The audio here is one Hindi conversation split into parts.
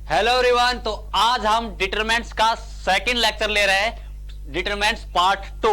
Hello everyone. तो आज हम डिटरमिनेंट्स का सेकंड लेक्चर ले रहे हैं, डिटरमिनेंट्स पार्ट 2,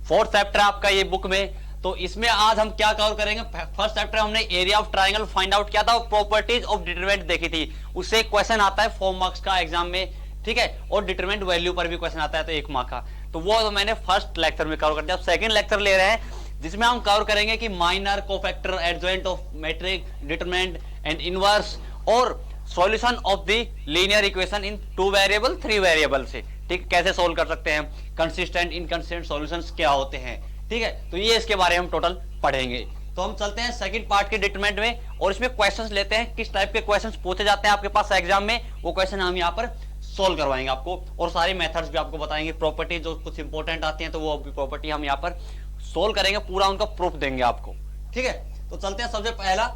फोर्थ चैप्टर आपका ये बुक में। तो इसमें आज हम क्या कवर करेंगे, फर्स्ट चैप्टर हमने area of triangle find out किया था और प्रॉपर्टीज ऑफ डिटरमिनेंट देखी थी। उससे क्वेश्चन आता है 4 मार्क्स का एग्जाम में, ठीक है, और डिटरमिनेंट वैल्यू पर भी क्वेश्चन आता है तो 1 मार्क का। तो वो मैंने फर्स्ट लेक्चर में कवर कर दिया। अब सेकंड लेक्चर ले रहे हैं जिसमें हम कवर करेंगे कि minor, cofactor, adjoint of matrix, determinant and inverse और solution of the linear equation in 2 variable 3 variable से, ठीक, कैसे सोल्व कर सकते हैं, कंसिस्टेंट इनकंसिस्टेंट सॉल्यूशंस क्या होते हैं, ठीक है। तो ये इसके बारे में हम टोटल पढ़ेंगे। तो हम चलते हैं सेकंड पार्ट के डिटरमिनेंट में और इसमें क्वेश्चंस लेते हैं, किस टाइप के क्वेश्चंस पूछे जाते हैं आपके पास एग्जाम में, वो क्वेश्चन हम यहाँ पर सोल्व करवाएंगे आपको और सारे मेथड्स भी आपको बताएंगे। प्रॉपर्टी जो कुछ इंपॉर्टेंट आती हैं तो वो प्रॉपर्टी हम यहाँ पर सोल्व करेंगे, पूरा उनका प्रूफ देंगे आपको, ठीक है। तो चलते हैं। सबसे पहला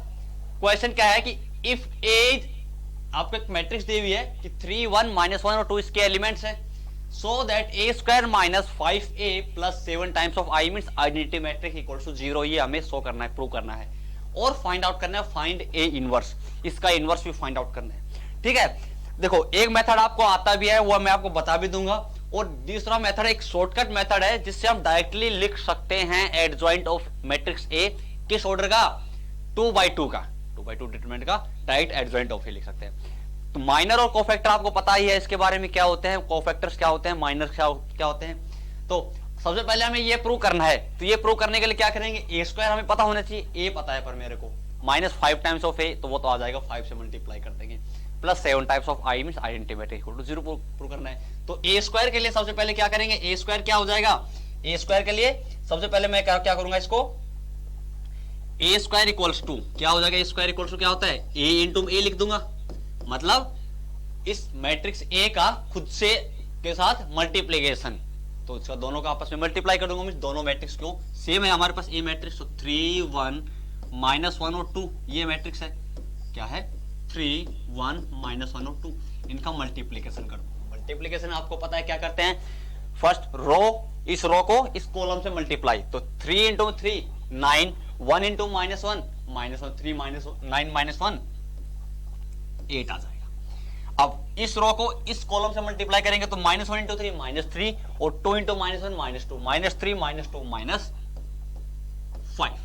क्वेश्चन क्या है कि इफ एज, आपको एक मैट्रिक्स दी हुई है कि 3, 1, -1 और 2 इसके एलिमेंट्स हैं, so that a square minus 5a plus 7 times of i means identity matrix equals to 0। ये हमें शो करना है, प्रूव करना है और फाइंड आउट करना है फाइंड a इनवर्स, इसका इनवर्स भी फाइंड आउट करना है, ठीक है। देखो, एक मेथड आपको आता भी है, वो मैं आपको बता भी दूंगा, और दूसरा मेथड एक शॉर्टकट मेथड है जिससे हम डायरेक्टली लिख सकते हैं एडजॉइंट ऑफ मैट्रिक्स a किस ऑर्डर का, 2x2 का, 2x2 डिटरमिनेंट का डायरेक्ट एडजॉइंट ऑफ लिख सकते हैं। तो माइनर और कोफैक्टर आपको पता ही है इसके बारे में क्या होते हैं, कोफैक्टर्स क्या होते हैं, माइनर क्या होते हैं। तो सबसे पहले हमें ये प्रूव करना है, तो ये प्रूव करने के लिए क्या करेंगे, a स्क्वायर हमें पता होना चाहिए, a पता है पर मेरे को, -5 टाइम्स ऑफ a, तो वो तो आ जाएगा 5 से मल्टीप्लाई कर देंगे, plus 7 times of i means identity matrix equal to 0 prove करना है। तो a स्क्वायर के लिए सबसे पहले क्या करेंगे, a स्क्वायर क्या हो जाएगा, a स्क्वायर के लिए सबसे पहले मैं क्या करूंगा, इसको a स्क्वायर इक्वल्स टू क्या हो जाएगा, a स्क्वायर इक्वल्स टू क्या होता है, a इंटू a लिख दूंगा, मतलब इस मैट्रिक्स A का खुद से के साथ मल्टीप्लीकेशन, तो इसका दोनों का आपस में मल्टीप्लाई कर दूंगा, दोनों मैट्रिक्स क्यों सेम है हमारे पास, A मैट्रिक्स, तो 3, 1, -1 और 2 ये मैट्रिक्स है, क्या है 3, 1, -1 और 2, इनका मल्टीप्लीकेशन कर दूंगा। मल्टीप्लीकेशन आपको पता है क्या करते हैं, फर्स्ट रो, इस रो को इस कॉलम से मल्टीप्लाई, तो 3 इंटू 3 9, 1 इंटू -1 -1, 3 9 -1 8 आ जाएगा। अब इस रो को इस कॉलम से मल्टीप्लाई करेंगे तो -1 इंटू 3 -3 और 2 इंटू -1 -2, -3 -2 -5।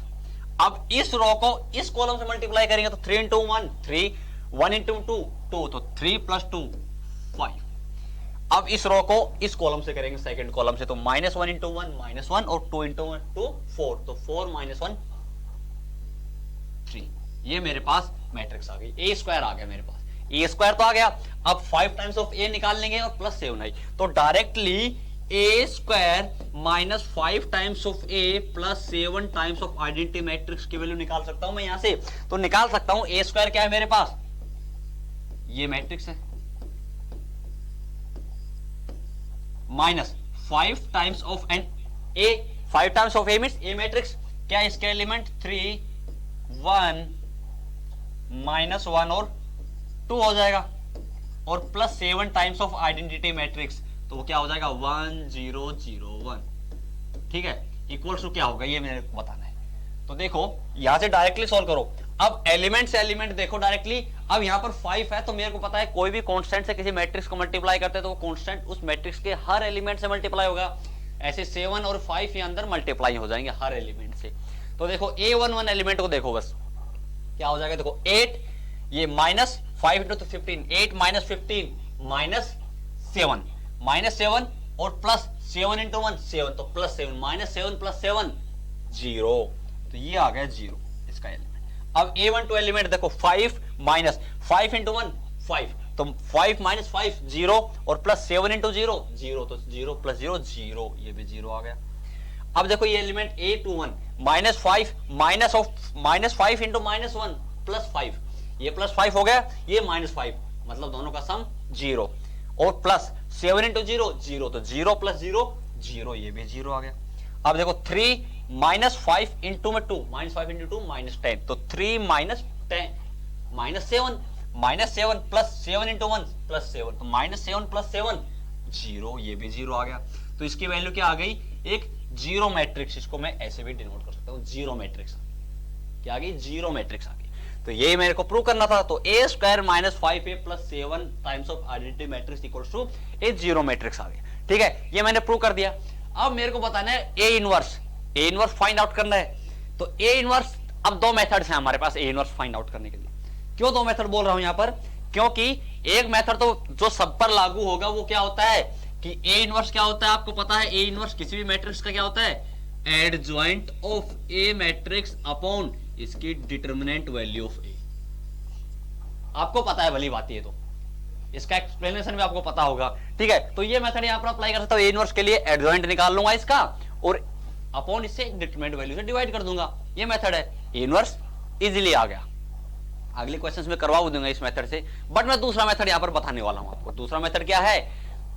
अब इस रो को इस कॉलम से मल्टीप्लाई करेंगे तो 3 इंटू 1 3, 1 इंटू 2 2, तो 3 + 2 5। अब इस रो को इस कॉलम से करेंगे सेकंड कॉलम से, तो -1 इंटू 1 -1 और 2 इंटू 2 4, तो 4 -1 3। ये मेरे पास मैट्रिक्स आ गई, a स्क्वायर आ गया मेरे पास, a स्क्वायर तो आ गया। अब 5 टाइम्स ऑफ a निकाल लेंगे और प्लस 7 आई, तो directly a square -5 times of a plus 7 times of identity matrix की वैल्यू निकाल सकता हूं मैं यहां से। तो निकाल सकता हूं a स्क्वायर क्या है मेरे पास, ये मैट्रिक्स है, -5 times of an a, 5 times of a means a matrix क्या है, इसके एलिमेंट 3, 1, -1 और 2 हो जाएगा, और plus 7 times of identity matrix, तो वो क्या हो जाएगा 1 0 0 1, ठीक है, इक्वल्स टू क्या होगा ये मेरे को बताना है। तो देखो यहां से डायरेक्टली सॉल्व करो, अब एलिमेंट से एलिमेंट देखो डायरेक्टली। अब यहां पर 5 है तो मेरे को पता है कोई भी कांस्टेंट से किसी मैट्रिक्स को मल्टीप्लाई करते हैं तो वो कांस्टेंट उस मैट्रिक्स के हर एलिमेंट से मल्टीप्लाई होगा, ऐसे 7 और 5 के अंदर मल्टीप्लाई हो जाएंगे हर एलिमेंट से। तो देखो a11 एलिमेंट को देखो बस क्या हो जाएगा, देखो 8, ये -5 इंटू 15, 8 - 15 -7 और प्लस 7 इंटू 1 7, तो प्लस 7 -7 + 7 0, तो ये आ गया 0 इसका एलिमेंट। अब a12 एलिमेंट देखो 5 इंटू 1 5, तो 5 - 5 0 और प्लस 7 इंटू 0 0, तो 0 + 0 0, ये भी 0 आ गया। अब देखो ये एलिमेंट a21 -5 इंटू -1 प्लस 5, ये +5 हो गया, ये -5, मतलब दोनों का सम 0, और प्लस 7 इंटू 0 0, तो 0 + 0 0, ये भी 0 आ गया। अब देखो 3 -5 इंटू 2 -5 इंटू 2 -10, तो 3 -10 -7 प्लस 7 इंटू 1 + 7, तो -7 + 7 0, ये भी 0 आ गया। तो इसकी वैल्यू क्या आ गई, एक जीरो मैट्रिक्स, इसको मैं ऐसे भी डिनोट कर सकता हूं, जीरो मैट्रिक्स क्या आ गई, जीरो मैट्रिक्स आ गई। तो ये मेरे को प्रूव करना था। तो A square minus 5a plus 7 times of identity matrix equals to a zero matrix आ गया। ठीक है, ये मैंने प्रूव कर दिया। अब मेरे को बताना है ए इनवर्स फाइंड आउट करना है। तो ए इनवर्स, अब दो मेथड्स हैं हमारे पास ए इनवर्स फाइंड आउट करने के लिए। क्यों दो मेथड बोल रहा हूं यहां पर, क्योंकि एक मेथड तो जो सब पर लागू होगा वो क्या होता है कि ए इनवर्स क्या होता है, आपको पता है ए इनवर्स किसी भी मैट्रिक्स का क्या होता है, adjoint of A matrix upon इसकी डिटर्मिनेंट वैल्यू ऑफ ए। आपको पता है भली बात, ये तो इसका एक्सप्लेनेशन भी आपको पता होगा। ठीक है, तो ये मेथड यहां पर अप्लाई कर सकता हूं। ए इनवर्स के लिए एडजॉइंट निकाल लूंगा इसका और अपॉन इससे डिटरमिनेंट वैल्यू से डिवाइड कर दूंगा। ये मेथड है, ए इनवर्स इजीली आ गया। अगले क्वेश्चंस में करवा दूंगा इस मेथड से, बट मैं दूसरा मेथड यहां पर बताने वाला हूं आपको। दूसरा मेथड क्या है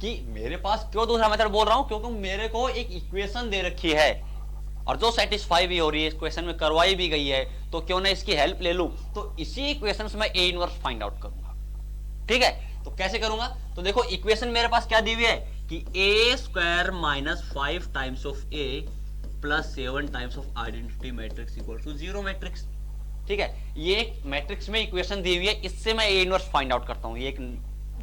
कि मेरे पास, क्यों दूसरा मेथड बोल रहा हूं, क्योंकि मेरे को एक इक्वेशन दे रखी है और जो सेटिस्फाई भी हो रही है, इस क्वेश्चन में करवाई भी गई है, तो क्यों ना इसकी हेल्प ले लूं। तो इसी इक्वेशन से मैं ए इनवर्स फाइंड आउट करूंगा। ठीक है, तो कैसे करूंगा, तो देखो इक्वेशन मेरे पास क्या दी हुई है कि A square minus 5 times of A plus 7 times of identity matrix equal to zero matrix. ठीक है, ये एक मैट्रिक्स में इक्वेशन दी हुई है, इससे मैं ए इनवर्स फाइंड आउट करता हूं। ये एक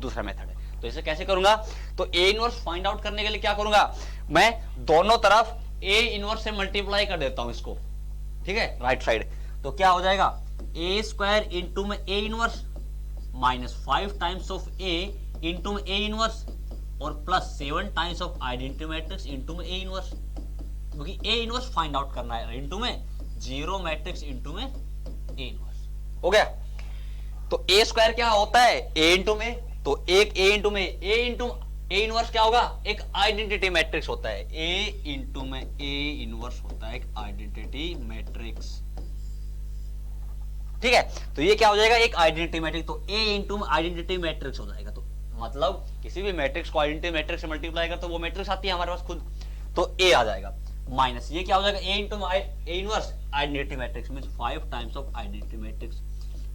दूसरा मेथड है। तो इसे कैसे करूंगा, तो ए इनवर्स फाइंड आउट करने के लिए क्या करूंगा, मैं दोनों तरफ ए इनवर्स से मल्टीप्लाई कर देता हूं इसको। ठीक है, राइट साइड। तो क्या हो जाएगा, ए स्क्वायर इंटू में A inverse minus 5 times of A into में ए इनवर्स और plus 7 times of identity matrix into में ए इनवर्स, क्योंकि ए इनवर्स फाइंड आउट करना है। इंटू में जीरो मैट्रिक्स इंटू में ए इनवर्स। हो गया। तो ए स्क्वायर क्या होता है, ए इंटू में, तो एक ए इंटू में ए इंटू ए इनवर्स क्या होगा, एक आइडेंटिटी मैट्रिक्स होता है। ए इंटू में ए इनवर्स होता है एक आइडेंटिटी मैट्रिक्स। ठीक है, तो ये क्या हो जाएगा, एक आइडेंटिटी मैट्रिक्स। तो ए इंटू में आइडेंटिटी मैट्रिक्स हो जाएगा। तो मतलब किसी भी मैट्रिक्स को आइडेंटिटी मैट्रिक्स से मल्टीप्लाई कर तो वो मैट्रिक्स आती है हमारे पास खुद, तो ए आ जाएगा। माइनस ये क्या हो जाएगा, A into A inverse identity matrix means 5 times of identity matrix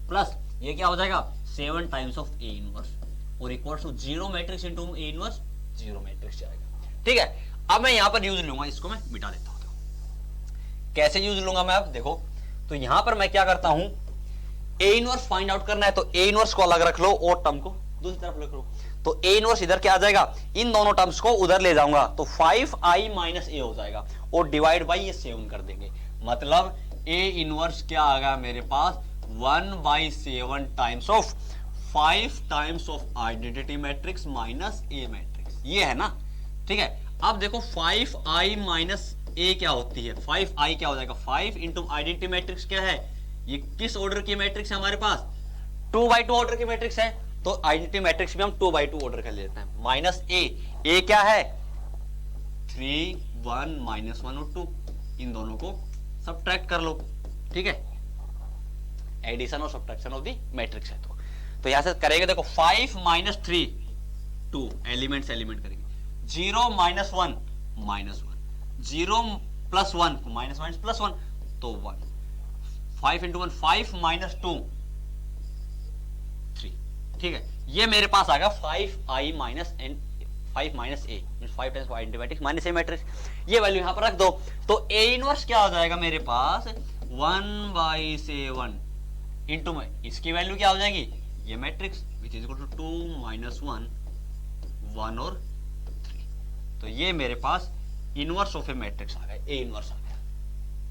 plus ये क्या हो जाएगा 7 टाइम्स ऑफ ए इनवर्स और equals to zero matrix into A inverse, zero matrix जाएगा। ठीक है, अब मैं यहां पर यूज लूंगा, इसको मैं मिटा देता हूं। कैसे यूज लूंगा मैं, अब देखो, तो यहां पर मैं क्या करता हूं, ए इनवर्स फाइंड आउट करना है तो ए इनवर्स को अलग रख लो और टर्म को दूसरी तरफ रख लो। तो ए इनवर्स इधर क्या आ जाएगा, इन दोनों टर्म्स को उधर ले जाऊंगा तो 5i माइनस ए हो जाएगा और डिवाइड बाई ये 7 कर देंगे। मतलब ए इनवर्स क्या आ गया मेरे पास, 1/7 times of 5 times of identity matrix minus A matrix, ये है ना। ठीक है, अब देखो 5i माइनस ए क्या होती है, 5i क्या हो जाएगा, 5 इंटू आइडेंटिटी मैट्रिक्स क्या है, ये किस ऑर्डर की मैट्रिक्स है हमारे पास, 2/2 ऑर्डर की मैट्रिक्स है। तो आइडेंटिटी मैट्रिक्स भी हम 2/2 ऑर्डर कर लेते हैं। माइनस ए क्या है, 3 1 -1 और 2, इन दोनों को सब्ट्रैक्ट कर लो। ठीक है, एडिशन और सब्ट्रैक्शन ऑफ दी मैट्रिक्स है। तो यहां से करेंगे, देखो 5 - 3 2 एलिमेंट करेंगे, 0 - 1 -1, 0 + 1 -1 + 1 तो 1, 5 × 1 5 - 2 3। ठीक है, ये मेरे पास आ गया 5i माइनस एन 5 minus A means 5 times identity matrix minus A matrix. ये वैल्यू यहां पर रख दो तो ए इनवर्स क्या हो जाएगा मेरे पास, 1/7 इंटू में इसकी वैल्यू क्या हो जाएगी, ये matrix which is equal to 2 - 1 1 और 3। तो ये मेरे पास इनवर्स ऑफ ए मैट्रिक्स आ गया, ए इनवर्स आ गया।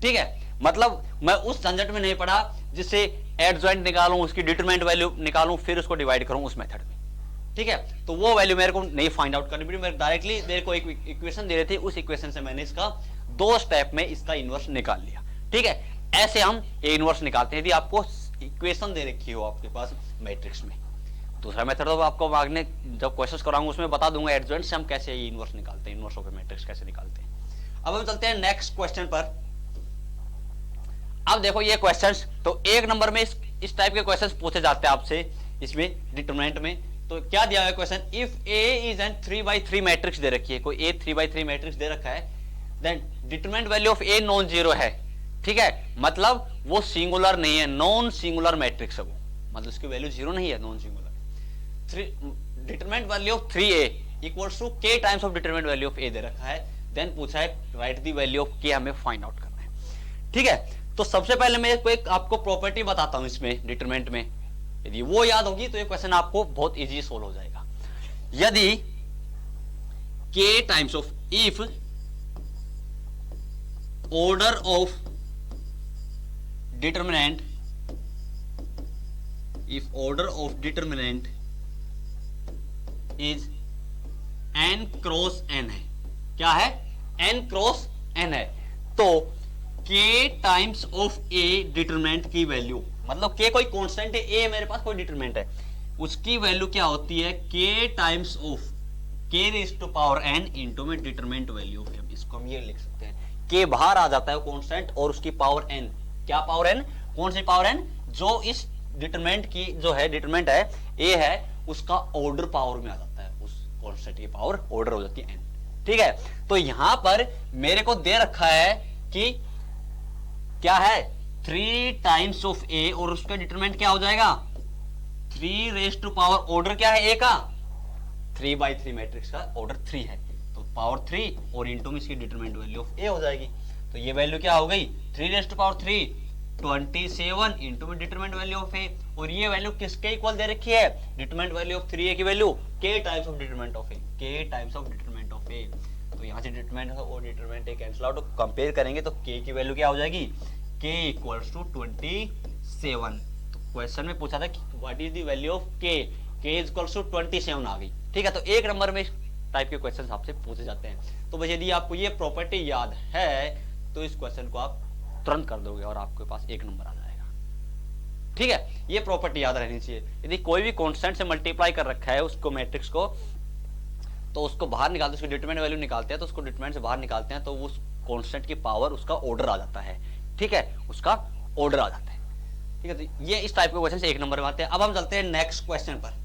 ठीक है, मतलब मैं उस झंझट में नहीं पड़ा जिससे एडजॉइंट निकालूं, उसकी डिटरमिनेंट वैल्यू निकालूं, फिर उसको डिवाइड करूं उस मेथड में। ठीक है, तो वो वैल्यू मेरे को नहीं फाइंड आउट करनी पड़ी, मैं डायरेक्टली मेरे को एक इक्वेशन दे रहे थे, उस इक्वेशन से मैंने इसका 2 स्टेप में इसका इनवर्स निकाल लिया। ठीक है, ऐसे हम ए इनवर्स निकालते हैं यदि आपको इक्वेशन दे रखी हो आपके पास मैट्रिक्स में। दूसरा मेथड तो आपको आगे जब क्वेश्चंस कराऊंगा उसमें बता दूंगा एडजॉइंट से हम कैसे ए इनवर्स निकालते हैं, इनवर्स ऑफ ए मैट्रिक्स कैसे निकालते हैं। अब हम चलते हैं नेक्स्ट क्वेश्चन पर। अब देखो ये क्वेश्चंस, तो एक नंबर में इस टाइप के क्वेश्चंस पूछे जाते हैं आपसे इसमें डिटरमिनेंट में। तो क्या दिया है question, if A is an 3/3 matrix दे रखी है, कोई ए 3/3 मैट्रिक्स दे रखा है, then determinant value of A non zero है। ठीक है, मतलब वो सिंगुलर नहीं है, नॉन सिंगुलर मैट्रिक्स है वो, मतलब उसकी वैल्यू जीरो नहीं है, non singular. Determinant value of 3a equals to k times of determinant value of a दे रखा है। देन पूछा है right the value of k, हमें फाइंड आउट करना है। ठीक है, तो सबसे पहले मैं एक आपको प्रॉपर्टी बताता हूं इसमें डिटरमिनेंट में, यदि वो याद होगी तो ये क्वेश्चन आपको बहुत इजी सोल्व हो जाएगा। यदि k times of if order of determinant, if order of determinant is n cross n है, क्या है, n क्रॉस n है, तो k times of a determinant की वैल्यू, मतलब k कोई कांस्टेंट है, a मेरे पास कोई डिटरमिनेंट है, उसकी वैल्यू क्या होती है, k times of k raise to power n into में डिटरमिनेंट वैल्यू ऑफ m। इसको हम ये लिख सकते हैं, k बाहर आ जाता है कांस्टेंट और उसकी पावर n, क्या पावर n, कौन सी पावर n, जो इस डिटरमिनेंट की जो है डिटरमिनेंट है a है, उसका ऑर्डर पावर में आ जाता है, उस कांस्टेंट की पावर ऑर्डर हो जाती है n। ठीक है, तो यहां पर मेरे को दे रखा है कि क्या है, 3 टाइम्स ऑफ a और उसका डिटरमिनेंट क्या हो जाएगा, 3 रेज़ टू पावर ऑर्डर क्या है a का, 3/3 मैट्रिक्स का ऑर्डर 3 है, तो पावर 3 और इंटू में इसकी डिटरमिनेंट वैल्यू ऑफ a हो जाएगी। तो ये वैल्यू क्या हो गई, 3 रेज़ टू पावर 3 27 इंटू में डिटरमिनेंट वैल्यू ऑफ a, और ये वैल्यू किसके इक्वल दे रखी है, डिटरमिनेंट वैल्यू ऑफ 3a की value k times of determinant of a, k times of determinant of a। तो यहाँ से डिटरमिनेंट और determinant a cancel out, compare करेंगे तो k की वैल्यू क्या हो जाएगी, k इक्वल्स टू 27। तो क्वेश्चन में पूछा था कि what is the value of k, k equals to 27 आ गई। ठीक है, तो एक नंबर में इस टाइप के क्वेश्चन आपसे पूछे जाते हैं। तो बस यदि आपको ये प्रॉपर्टी याद है तो इस क्वेश्चन को आप तुरंत कर दोगे और आपके पास एक नंबर आ जाएगा। ठीक है, ये प्रॉपर्टी याद रहनी चाहिए। यदि कोई भी कांस्टेंट से मल्टीप्लाई कर रखा है उसको मैट्रिक्स को, तो उसको बाहर निकालते, उसकी डिटरमिनेंट वैल्यू निकालते हैं, तो उसको डिटरमिनेंट से बाहर निकालते हैं तो उस कांस्टेंट की पावर उसका ऑर्डर आ जाता है। ठीक है, उसका ऑर्डर आ जाता है। ठीक है, तो ये इस टाइप के क्वेश्चन से एक नंबर में आते हैं। अब हम चलते हैं नेक्स्ट क्वेश्चन पर।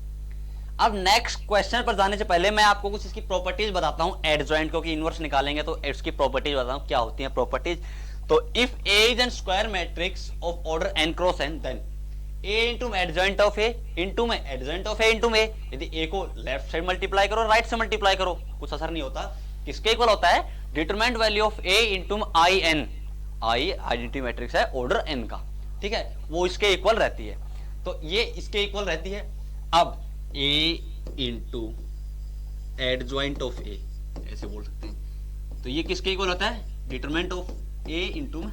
अब नेक्स्ट क्वेश्चन पर जाने से पहले मैं आपको कुछ इसकी प्रॉपर्टीज बताता हूं एडजॉइंट, क्योंकि इनवर्स निकालेंगे तो इसकी प्रॉपर्टीज बताता हूं क्या होती हैं प्रॉपर्टीज। तो if A is an square matrix of order n cross n, then A into adjoint of A into में एडजॉइंट ऑफ A इंटू में, यदि A को लेफ्ट साइड मल्टीप्लाई करो राइट से मल्टीप्लाई करो कुछ असर नहीं होता, किसके इक्वल होता है, determinant value of A into I n, I identity matrix है ऑर्डर n का। ठीक है, वो इसके इक्वल रहती है, तो ये इसके इक्वल रहती है। अब A into adjoint of A ऐसे बोल सकते हैं, तो ये किसके इक्वल होता है, determinant of A into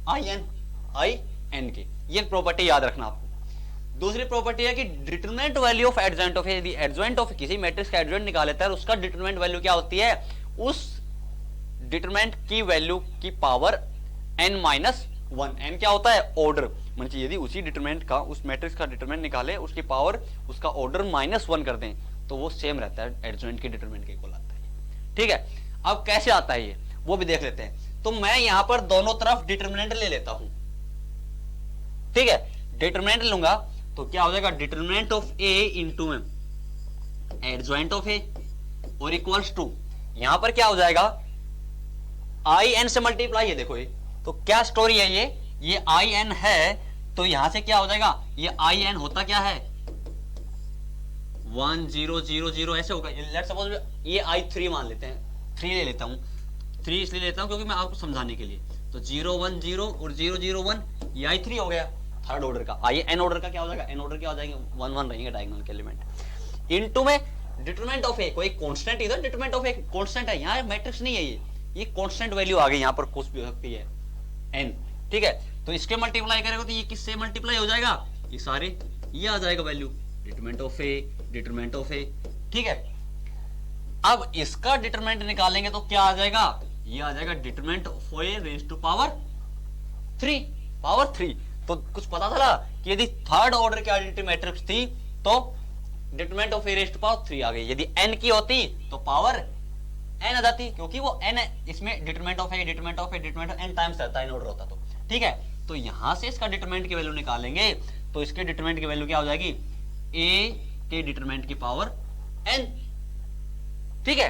I N के। ये प्रॉपर्टी याद रखना आपको। दूसरी प्रॉपर्टी है कि determinant value of adjoint of A, यदि एडजॉइंट ऑफ किसी मैट्रिक्स का एडजॉइंट निकाल लेता है उसका डिटरमिनेंट वैल्यू क्या होती है, उस डिटरमिनेंट की वैल्यू की पावर n-1। n क्या होता है, ऑर्डर, मतलब यदि उसी डिटरमिनेंट का, उस मैट्रिक्स का डिटरमिनेंट निकाले, उसकी पावर उसका ऑर्डर -1 कर दें, तो वो सेम रहता है एडजॉइंट के डिटरमिनेंट के इक्वल आता है। ठीक है, अब कैसे आता है ये वो भी देख लेते हैं। तो मैं यहां पर दोनों तरफ डिटरमिनेंट ले लेता हूं। ठीक है, डिटरमिनेंट लूंगा तो क्या हो जाएगा, डिटरमिनेंट ऑफ A इंटू में एडजॉइंट ऑफ A और इक्वल्स टू, यहां पर क्या हो जाएगा, आई एन से मल्टीप्लाई है। देखो ये तो क्या स्टोरी है, ये आई एन है, तो यहां से क्या हो जाएगा, ये आई एन होता क्या है 1000 ऐसे होगा। लेट्स सपोज ये i3 मान लेते हैं, 3 ले लेता हूं, 3 इसलिए लेता हूं क्योंकि मैं आपको समझाने के लिए, तो 010 और 001 ये i3 हो गया थर्ड ऑर्डर का। आइए एन ऑर्डर का क्या हो जाएगा, एन ऑर्डर क्या हो जाएंगे 1 रहेंगे डायगोनल के एलिमेंट, इनटू में डिटरमिनेंट ऑफ ए, कोई कांस्टेंट, इधर डिटरमिनेंट ऑफ ए कांस्टेंट है, यहाँ मैट्रिक्स नहीं है, ये कांस्टेंट वैल्यू आ गई, यहाँ पर कुछ भी हो सकती है एन। ठीक है, तो इसके मल्टीप्लाई करेगा तो ये किससे मल्टीप्लाई हो जाएगा, ये सारे ये आ जाएगा value determinant of A, determinant of A. ठीक है, अब इसका डिटरमिनेंट निकालेंगे तो क्या आ जाएगा, ये आ जाएगा determinant of A raise to power 3। तो कुछ पता चला कि यदि थर्ड ऑर्डर की आइडेंटिटी मैट्रिक्स थी तो determinant of A raise to power 3 आ गई, यदि n की होती तो पावर n आ जाती, क्योंकि वो n है, इसमें determinant of A n times रहता है, इन ऑर्डर होता तो। ठीक है, तो यहां से इसका डिटरमिनेंट की वैल्यू निकालेंगे तो इसके डिटरमिनेंट की वैल्यू क्या हो जाएगी, a के डिटरमिनेंट की पावर n। ठीक है,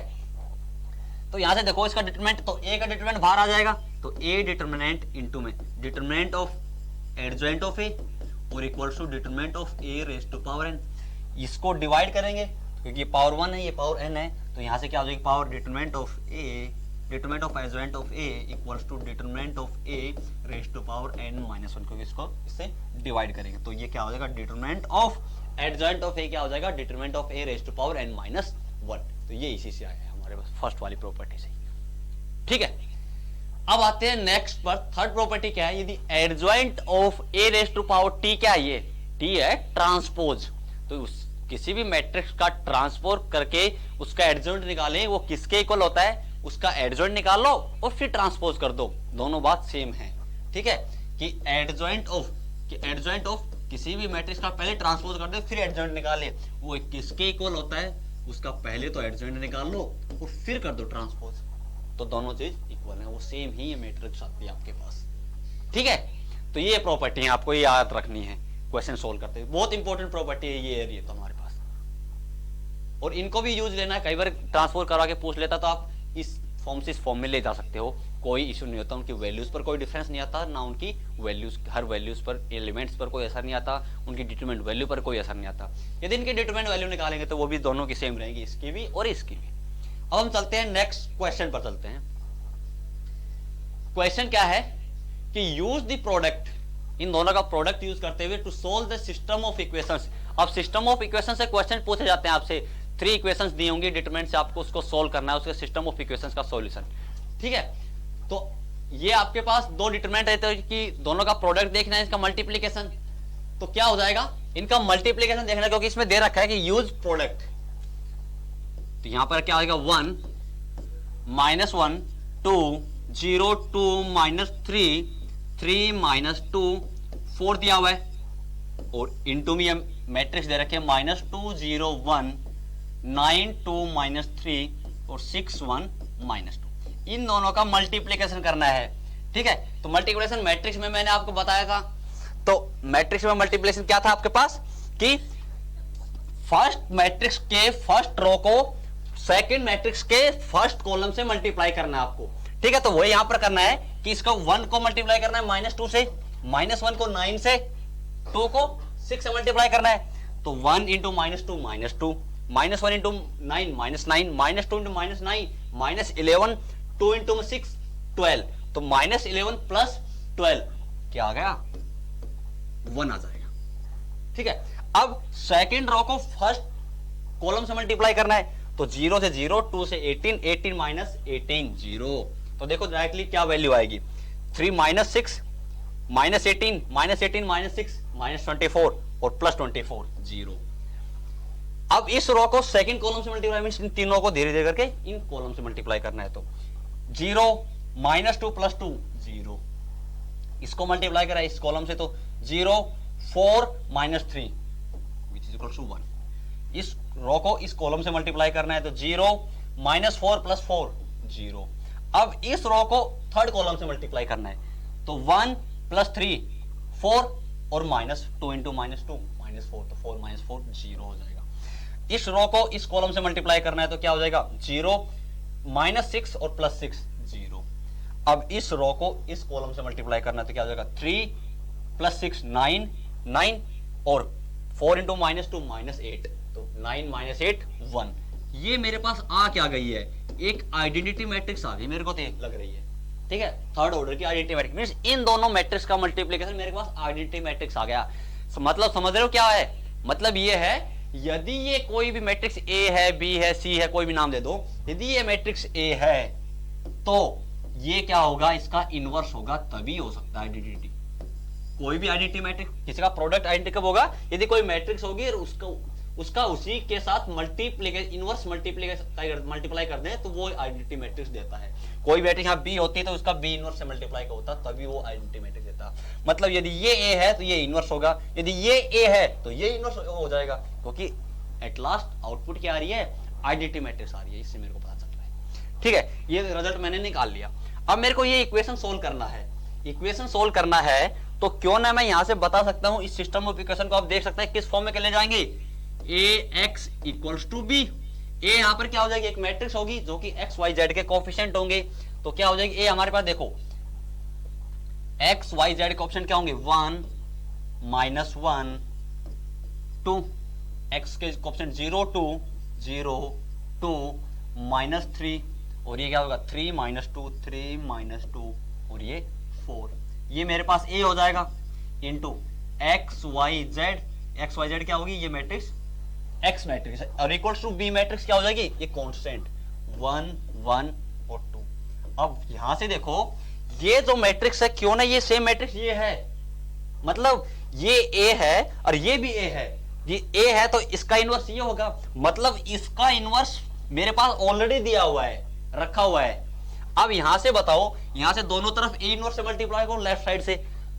तो यहां से देखो इसका डिटरमिनेंट, तो a का डिटरमिनेंट बाहर आ जाएगा, तो a डिटरमिनेंट इनटू में determinant of adjoint of a और equals to determinant of a raise to power n। इसको डिवाइड करेंगे क्योंकि ये पावर 1 है, ये पावर n है, तो यहां से क्या हो जाएगी, power determinant of a determinant of adjoint of A equals to determinant of A raise to power n minus one, क्योंकि इसको इससे डिवाइड करेंगे तो ये क्या हो जाएगा, determinant of adjoint of A क्या हो जाएगा, determinant of A raise to power n minus one. तो ये इसी से आया है हमारे पास फर्स्ट वाली प्रॉपर्टी से, ठीक है। अब आते हैं नेक्स्ट पर, थर्ड प्रॉपर्टी क्या है, यदि adjoint of A raise to power T, क्या है ये, टी है ट्रांसपोज, तो किसी भी मैट्रिक्स का ट्रांसपोज करके उसका एडजॉइंट निकालें, वो किसके इक्वल होता है, उसका एडजॉइंट निकाल लो और फिर ट्रांसपोज कर दो, दोनों बात सेम है, ठीक है। कि एडजॉइंट ऑफ किसी भी मैट्रिक्स का पहले ट्रांसपोज कर दे फिर एडजॉइंट निकाले, वो किसके इक्वल होता है, उसका पहले तो एडजॉइंट निकाल लो और फिर कर दो ट्रांसपोज, तो दोनों चीज इक्वल है, वो सेम ही ये मैट्रिक्स आती है आपके पास, ठीक है। तो ये प्रॉपर्टी है आपको ये याद रखनी है क्वेश्चन सोल्व करते हुए, बहुत इंपॉर्टेंट प्रॉपर्टी है ये एरिया तो हमारे पास, और इनको भी यूज लेना है, कई बार ट्रांसफर करवा के पूछ लेता तो आप इस फॉर्म से इस फॉर्म में ले जा सकते हो, कोई इशू नहीं होता, उनकी वैल्यूज पर कोई डिफरेंस नहीं आता, ना उनकी वैल्यूज हर वैल्यूज पर एलिमेंट्स पर कोई असर नहीं आता, उनकी डिटरमिनेंट वैल्यू पर कोई असर नहीं आता। यदि इनकी डिटरमिनेंट वैल्यू निकालेंगे तो वो भी दोनों की सेम रहेगी, इसकी भी और इसकी भी। अब हम चलते हैं नेक्स्ट क्वेश्चन पर चलते हैं। क्वेश्चन क्या है कि यूज द प्रोडक्ट, इन दोनों का प्रोडक्ट यूज करते हुए to solve the system of equations. अब सिस्टम ऑफ इक्वेशन से क्वेश्चन पूछे जाते हैं आपसे, 3 इक्वेशंस दी होंगी, डिटरमिनेंट से आपको उसको सोल्व करना है, उसके सिस्टम ऑफ इक्वेशंस का सॉल्यूशन, ठीक है। तो ये आपके पास 2 डिटरमिनेंट रहते हैं कि दोनों का प्रोडक्ट देखना है, इसका मल्टीप्लीकेशन, तो क्या हो जाएगा, इनका मल्टीप्लीकेशन देखना, क्योंकि इसमें दे रखा है कि यूज प्रोडक्ट, तो यहां पर क्या आएगा 1 -1 2 0 2 -3 3 -2 4 दिया हुआ है, और इनटू में मैट्रिक्स दे रखे -2 0 1 9 2 -3 और 6 1 -2। इन दोनों का मल्टीप्लीकेशन करना है, ठीक है। तो मल्टीप्लीकेशन मैट्रिक्स में मैंने आपको बताया था, तो मैट्रिक्स में मल्टीप्लीकेशन क्या था आपके पास कि फर्स्ट मैट्रिक्स के फर्स्ट रो को सेकंड मैट्रिक्स के फर्स्ट कॉलम से मल्टीप्लाई करना है आपको, ठीक है। तो वही यहां पर करना है कि इसका 1 को मल्टीप्लाई करना है -2 से, -1 को 9 से, 2 को 6 से मल्टीप्लाई करना है, तो 1 इंटू -2 -2, -1 इंटू 9 -9, -2 इंटू -9 -11, 2 इंटू 6 12, तो -11 प्लस 12 क्या आ गया, 1 आ जाएगा, ठीक है। अब सेकंड रो को फर्स्ट कॉलम से मल्टीप्लाई करना है, तो 0 से 0, 2 से 18, 18 माइनस 18 0, तो देखो डायरेक्टली क्या वैल्यू आएगी, 3 -6 -18 -6 -24 और +24 0। अब इस रो को सेकंड कॉलम से मल्टीप्लाई, मींस इन तीनों को धीरे धीरे करके इन कॉलम से मल्टीप्लाई करना है, तो 0 -2 + 2 0, इसको मल्टीप्लाई करा इस कॉलम से, तो 0 4 -3 which is equal to 1। इस रो को इस कॉलम से मल्टीप्लाई करना है, तो 0 -4 + 4 0। अब इस रो को थर्ड कॉलम से मल्टीप्लाई करना है, तो 1 + 3 4 और -2 इंटू -2 -4, तो 4 -4 0 हो जाएगा। इस रो को इस कॉलम से मल्टीप्लाई करना है, तो क्या हो जाएगा 0 -6 और +6 0। अब इस रो को इस कॉलम से मल्टीप्लाई करना है, तो क्या हो जाएगा 3 + 6 9 9 और 4 इंटू -2 -8, तो 9 -8 1। ये मेरे पास आ क्या गई है, एक आइडेंटिटी मैट्रिक्स आ गई मेरे को, तो लग रही है, ठीक है, थर्ड ऑर्डर की आइडेंटिटी मैट्रिक्स, मींस इन दोनों मैट्रिक्स का मल्टीप्लिकेशन मेरे पास आइडेंटिटी मैट्रिक्स आ गया। मतलब समझ रहे हो क्या है, मतलब ये है यदि ये कोई भी मैट्रिक्स ए है, बी है, सी है, कोई भी नाम दे दो, यदि ये मैट्रिक्स ए है तो ये क्या होगा, इसका इनवर्स होगा, तभी हो सकता है आइडेंटिटी। कोई भी आइडेंटिटी मैट्रिक्स, किसी का प्रोडक्ट आइडेंटिटी कब होगा, यदि कोई मैट्रिक्स होगी और उसका उसी के साथ इनवर्स मल्टीप्लाई कर दें, तो वो आइडेंटिटी मैट्रिक्स देता है। कोई मैट्रिक्स यहाँ बी होती है तो उसका बी इनवर्स से मल्टीप्लाई का होता, तभी वो आइडेंटिटी मैट्रिक्स देता। मतलब यदि ये ए है तो ये इनवर्स होगा, यदि ये ए है तो ये इनवर्स हो जाएगा, क्योंकि एट लास्ट आउटपुट क्या आ रही है, आइडेंटिटी मैट्रिक्स आ रही है, इससे मेरे को पता चल रहा है, ठीक है। ये रिजल्ट मैंने निकाल लिया। अब मेरे को ये इक्वेशन सोल्व करना है, इक्वेशन सोल्व करना है, तो क्यों ना मैं यहां से बता सकता हूं, इस सिस्टम ऑफ इक्वेशन को आप देख सकते हैं किस फॉर्म में ले जाएंगे, ax = b। a यहां पर क्या हो जाएगी, एक मैट्रिक्स होगी जो कि x y z के कोएफिशिएंट होंगे, तो क्या हो जाएगी, a हमारे पास देखो x y z के ऑप्शन क्या होंगे, 1 -1 2, x के ऑप्शन 0 2 0 2 -3 और ये क्या होगा 3 माइनस 2, 3 माइनस 2 और ये 4। ये मेरे पास ए हो जाएगा into X Y Z. X Y Z क्या होगी, ये मैट्रिक्स एक्स मैट्रिक्स और इक्वल्स टू बी मैट्रिक्स क्या हो जाएगी, ये कांस्टेंट 1 1 और 2। अब यहां से देखो ये जो मैट्रिक्स है क्यों ना ये सेम मैट्रिक्स ये है, मतलब ये ए है और ये भी ए है, ये ए है तो इसका इनवर्स ये होगा, मतलब इसका इनवर्स मेरे पास ऑलरेडी दिया हुआ है, रखा हुआ है। अब यहां से बताओ, यहां से दोनों तरफ ए इनवर्स से मल्टीप्लाई करो लेफ्ट साइड से,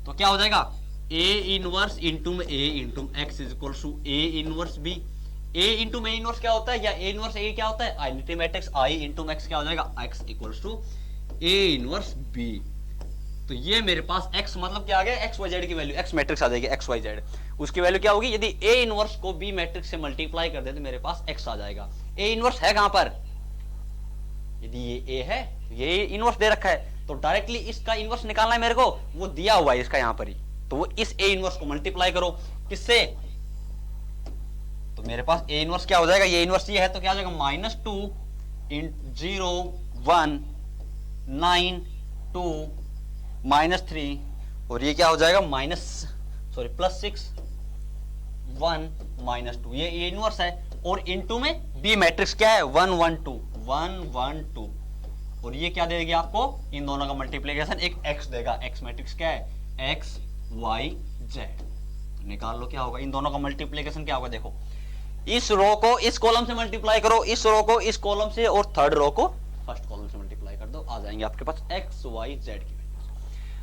तो क्या हो जाएगा A inverse into A into X is equal to A inverse B. A into A inverse क्या होता है, या ए इनवर्स ए क्या होता है, identity matrix I into X क्या हो जाएगा, X equals to A inverse B. तो ये मेरे पास x मतलब क्या आ गया, एक्स वाई जेड की वैल्यू, x मैट्रिक्स आ जाएगी एक्स वाई जेड, उसकी वैल्यू क्या होगी, यदि a इनवर्स को b मैट्रिक्स से मल्टीप्लाई कर दे तो मेरे पास x आ जाएगा। a इनवर्स है कहां पर, यदि ये a है ये इनवर्स दे रखा है तो डायरेक्टली इसका इनवर्स निकालना है मेरे को, वो दिया हुआ है इसका यहां पर ही, तो वो इस a इनवर्स को मल्टीप्लाई करो किससे, तो मेरे पास a इनवर्स क्या हो जाएगा, ये इनवर्स ये है तो क्या हो जाएगा -2 0 1 9 2 -3 और ये क्या हो जाएगा +6 1 -2, ये इनवर्स है और इनटू में बी मैट्रिक्स क्या है 1 1 2 1 1 2 और ये क्या देगी आपको, इन दोनों का मल्टीप्लिकेशन एक x देगा, x मैट्रिक्स क्या है x y z। तो निकाल लो क्या होगा, इन दोनों का मल्टीप्लिकेशन क्या होगा, देखो इस रो को इस कॉलम से मल्टीप्लाई करो, इस रो को इस कॉलम से और थर्ड रो को फर्स्ट कॉलम से मल्टीप्लाई कर दो, आ जाएंगे आपके पास x y z की।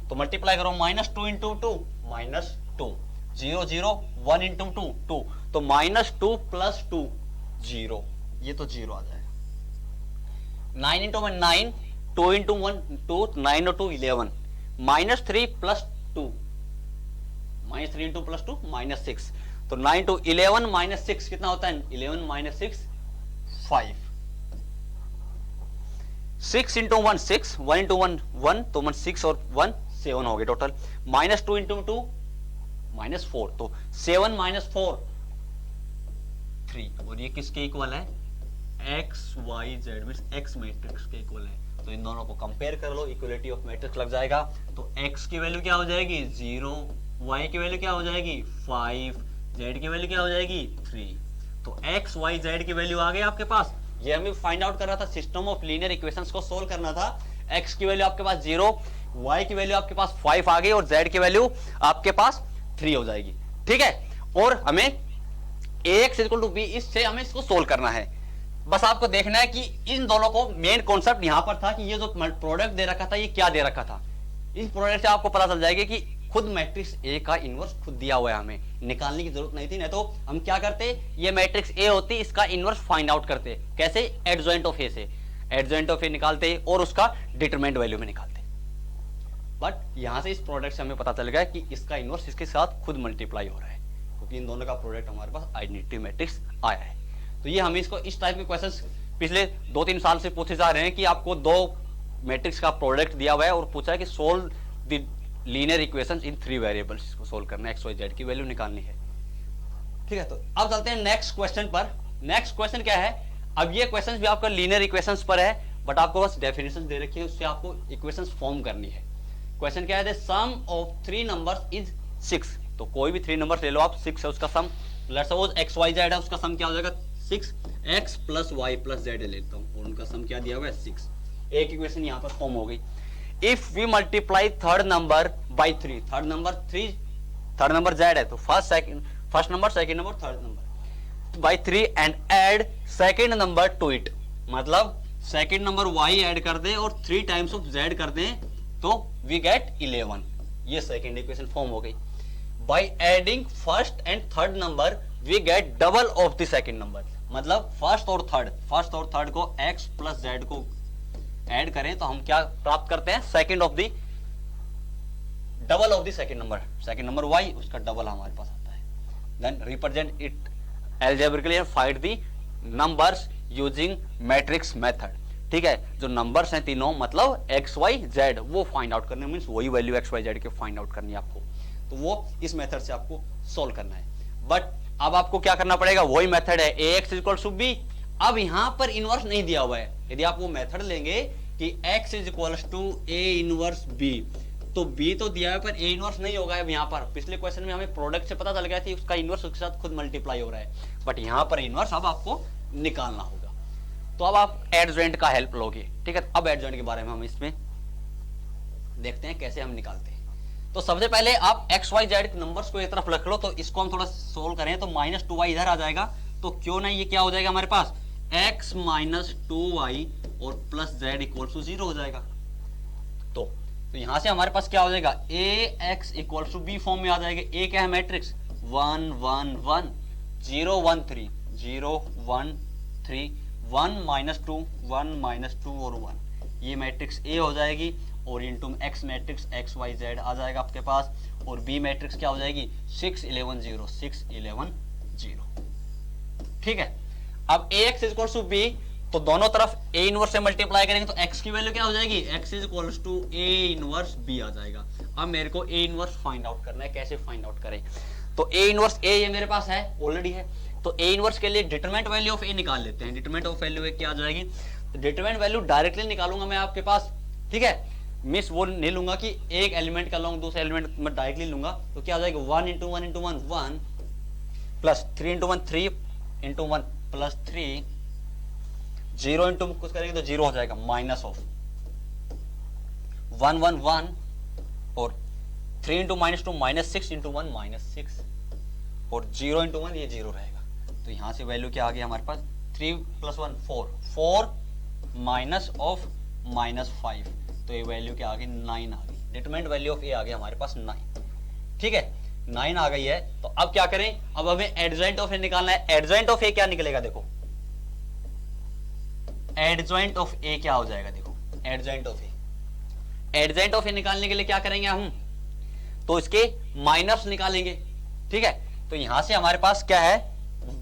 तो मल्टीप्लाई करो -2 इंटू 2 -2 0 0 1 इंटू 2 2 तो -2 + 2 0, ये तो 0 आ जाएगा। 9 इंटू 1 9 2 इंटू 1 2 9 और 2 11 -3 + 2 -3 इंटू + 2 -6 तो 9 2 11 -6 कितना होता है 11 - 6 5 6 इंटू 1 6 1 इंटू 1 1 तो 6 और 1 7 हो गए टोटल, -2 इंटू 2 -4 तो 7 - 4 3 और ये किसके इक्वल है, X Y Z means X matrix के इक्वल है। तो इन दोनों को कंपेयर कर लो, इक्वलिटी ऑफ मैट्रिक्स लग जाएगा। तो x की वैल्यू क्या हो जाएगी 0, y की वैल्यू क्या हो जाएगी 5, z की वैल्यू क्या हो जाएगी 3। तो x y z की वैल्यू आ गई आपके पास, ये हमें फाइंड आउट करना था, सिस्टम ऑफ लीनियर इक्वेशंस को सोल्व करना था। x की वैल्यू आपके पास 0, y की वैल्यू आपके पास 5 आ गई और z की वैल्यू आपके पास 3 हो जाएगी, ठीक है। और हमें ax = b, इससे हमें इसको सोल्व करना है। बस आपको देखना है कि इन दोनों को मेन कॉन्सेप्ट यहां पर था कि ये जो प्रोडक्ट दे रखा था ये क्या दे रखा था, इस प्रोडक्ट से आपको पता चल जाएगा कि खुद मैट्रिक्स ए का इनवर्स खुद दिया हुआ है, हमें निकालने की जरूरत नहीं थी। नहीं तो हम क्या करते, ये मैट्रिक्स ए होती इसका इनवर्स फाइंड आउट करते, कैसे, एडजॉइंट ऑफ ए से एडजॉइंट ऑफ ए निकालते और उसका डिटरमिनेंट वैल्यू में निकालते। बट यहां से इस प्रोडक्ट से हमें पता चल गया कि इसका इनवर्स इसके साथ खुद मल्टीप्लाई हो रहा है, क्योंकि इन दोनों का प्रोडक्ट हमारे पास आइडेंटिटी मैट्रिक्स आया है। तो ये हमें इसको इस टाइप के क्वेश्चंस पिछले 2-3 साल से पूछे जा रहे हैं कि आपको दो मैट्रिक्स का प्रोडक्ट दिया हुआ है और पूछा है कि solve the linear equations in 3 variables, इसको सोल्व करना है, एक्स वाई जेड की वैल्यू निकालनी है, ठीक है। तो अब चलते हैं नेक्स्ट क्वेश्चन पर। नेक्स्ट क्वेश्चन क्या है, अब ये क्वेश्चन भी आपका लीनियर इक्वेशंस पर है, बट आपको बस डेफिनेशन दे रखी है, उससे आपको इक्वेशंस फॉर्म करनी है। क्वेश्चन क्या है, सम ऑफ 3 नंबर्स इज 6। तो कोई भी 3 नंबर ले लो आप, 6 है उसका sum, let's suppose X Y Z है, उसका सम क्या हो जाएगा 6, x + y + z लेता हूं और उनका सम क्या दिया हुआ है 6। एक इक्वेशन यहां पर फॉर्म हो गई। If we multiply third number by 3, third number z है तो first number second number third number by 3 and add second number to it, मतलब सेकंड नंबर y ऐड कर दे और 3 टाइम्स ऑफ z कर दे तो वी गेट 11। ये सेकंड इक्वेशन फॉर्म हो गई। By adding first and third number we get double of the second number, मतलब फर्स्ट और थर्ड को x + z को ऐड करें तो हम क्या प्राप्त करते हैं, second of the double of the second number y, उसका डबल हमारे पास आता है। Then represent it algebraically and find the numbers using matrix method, ठीक है। जो नंबर्स हैं तीनों मतलब x y z वो फाइंड आउट करने मींस वही वैल्यू x y z के फाइंड आउट करनी है आपको, तो वो इस मेथड से आपको सोल्व करना है। बट अब आपको क्या करना पड़ेगा, वही मेथड है ax = b। अब यहां पर इनवर्स नहीं दिया हुआ है, यदि आप वो मेथड लेंगे कि x is equals to A inverse B, तो b तो दिया है पर a इनवर्स नहीं होगा। अब यहाँ पर पिछले क्वेश्चन में हमें प्रोडक्ट से पता चल गया थी उसका इनवर्स उसके साथ खुद मल्टीप्लाई हो रहा है, बट यहाँ पर इनवर्स अब आपको निकालना होगा। तो अब आप एडजॉइंट का हेल्प लोगे, ठीक है। अब एडजॉइंट के बारे में हम इसमें देखते हैं कैसे हम निकालते हैं। तो सबसे पहले आप एक्स वाई जेड नंबर्स को एक तरफ रख लो, तो इसको हम थोड़ा सोल्व करें तो -2y इधर आ जाएगा, तो क्यों नहीं, ये क्या हो जाएगा हमारे पास x - 2y और प्लस जेड इक्वल टू 0 हो जाएगा। तो यहां से हमारे पास क्या हो जाएगा, ax equal to B form में आ जाएगा। a क्या है मैट्रिक्स 1 1 1 0 1 3 0 1 3 1 -2 1 -2 और 1, ये मैट्रिक्स a हो जाएगी। और into x matrix x y z आ जाएगा आपके पास, और b मैट्रिक्स क्या हो जाएगी 6 11 0 6 11 0, ठीक है। अब ax is equal to b, तो दोनों तरफ a इनवर्स से मल्टीप्लाई करेंगे तो x की वैल्यू क्या हो जाएगी, x is equal to a inverse b आ जाएगा। अब मेरे को a इनवर्स फाइंड आउट करना है, कैसे फाइंड आउट करें, तो a इनवर्स a ये मेरे पास है ऑलरेडी है, तो a इनवर्स के लिए डिटरमिनेंट वैल्यू ऑफ a निकाल लेते हैं। डिटरमिनेंट ऑफ वैल्यू क्या आ जाएगी, तो डिटरमिनेंट वैल्यू डायरेक्टली निकालूंगा मैं आपके पास, ठीक है। मिस वो नहीं लूंगा कि एक एलिमेंट का लूंगा दूसरे एलिमेंट मैं डायरेक्टली लूंगा, तो क्या आ जाएगा 1 × 1 × 1 1 प्लस 3 × 1 3 × 1 प्लस 3 0 इंटू कुछ करेंगे तो 0 हो जाएगा माइनस ऑफ 1 1 1 और 3 × -2 -6 × 1 -6 और 0 × 1 ये 0 रहेगा। तो यहां से वैल्यू क्या आ गया हमारे पास 3 + 1 4 4 माइनस ऑफ -5, तो ये वैल्यू क्या आ गई 9 आ गई। डिटरमिनेंट वैल्यू ऑफ ए आ गया हमारे पास 9, ठीक है 9 आ गई है। तो अब क्या करें, अब हमें एडजॉइंट ऑफ ए निकालना है। एडजॉइंट ऑफ ए क्या निकलेगा, देखो एडजॉइंट ऑफ ए क्या हो जाएगा, देखो adjoint of A, adjoint of A निकालने के लिए क्या करेंगे हम, तो इसके माइनस निकालेंगे, ठीक है। तो यहां से हमारे पास क्या है